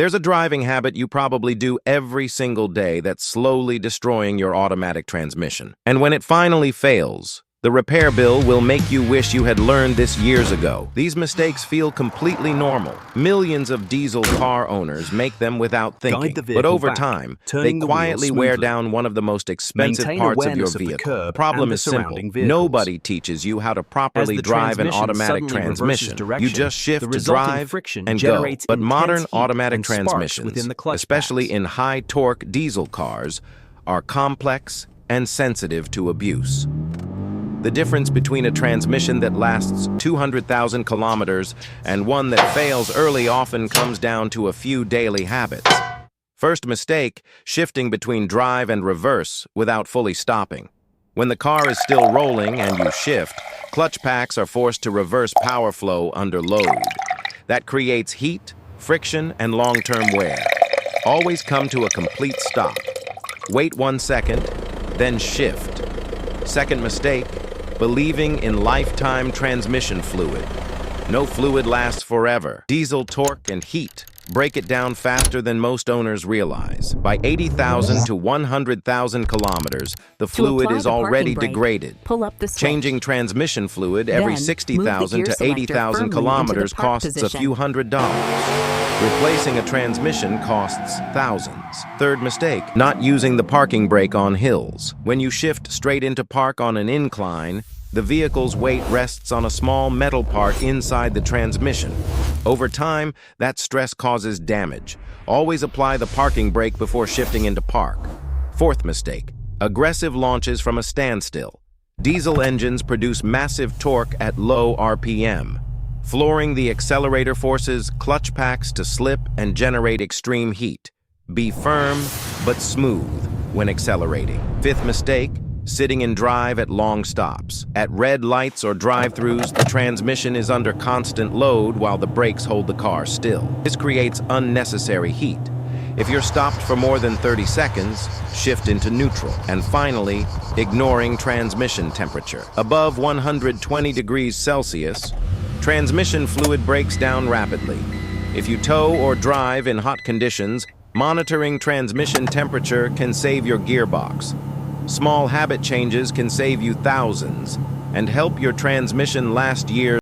There's a driving habit you probably do every single day that's slowly destroying your automatic transmission. And when it finally fails, the repair bill will make you wish you had learned this years ago. These mistakes feel completely normal. Millions of diesel car owners make them without thinking. But over time, they quietly wear down one of the most expensive parts of your vehicle. The problem is simple. Nobody teaches you how to properly drive an automatic transmission. You just shift to drive and go. But modern automatic transmissions, especially in high-torque diesel cars, are complex and sensitive to abuse. The difference between a transmission that lasts 200,000 kilometers and one that fails early often comes down to a few daily habits. First mistake, shifting between drive and reverse without fully stopping. When the car is still rolling and you shift, clutch packs are forced to reverse power flow under load. That creates heat, friction, and long-term wear. Always come to a complete stop. Wait 1 second, then shift. Second mistake, believing in lifetime transmission fluid. No fluid lasts forever. Diesel torque and heat break it down faster than most owners realize. By 80,000 to 100,000 kilometers, the fluid is already degraded. Changing transmission fluid every 60,000 to 80,000 kilometers costs a few $100s. Replacing a transmission costs thousands. Third mistake, not using the parking brake on hills. When you shift straight into park on an incline, the vehicle's weight rests on a small metal part inside the transmission. Over time, that stress causes damage. Always apply the parking brake before shifting into park. Fourth mistake, aggressive launches from a standstill. Diesel engines produce massive torque at low RPM. Flooring the accelerator forces clutch packs to slip and generate extreme heat. Be firm but smooth when accelerating. Fifth mistake, sitting in drive at long stops. At red lights or drive-thrus, the transmission is under constant load while the brakes hold the car still. This creates unnecessary heat. If you're stopped for more than 30 seconds, shift into neutral. And finally, ignoring transmission temperature. Above 120 degrees Celsius, transmission fluid breaks down rapidly. If you tow or drive in hot conditions, monitoring transmission temperature can save your gearbox. Small habit changes can save you thousands and help your transmission last years.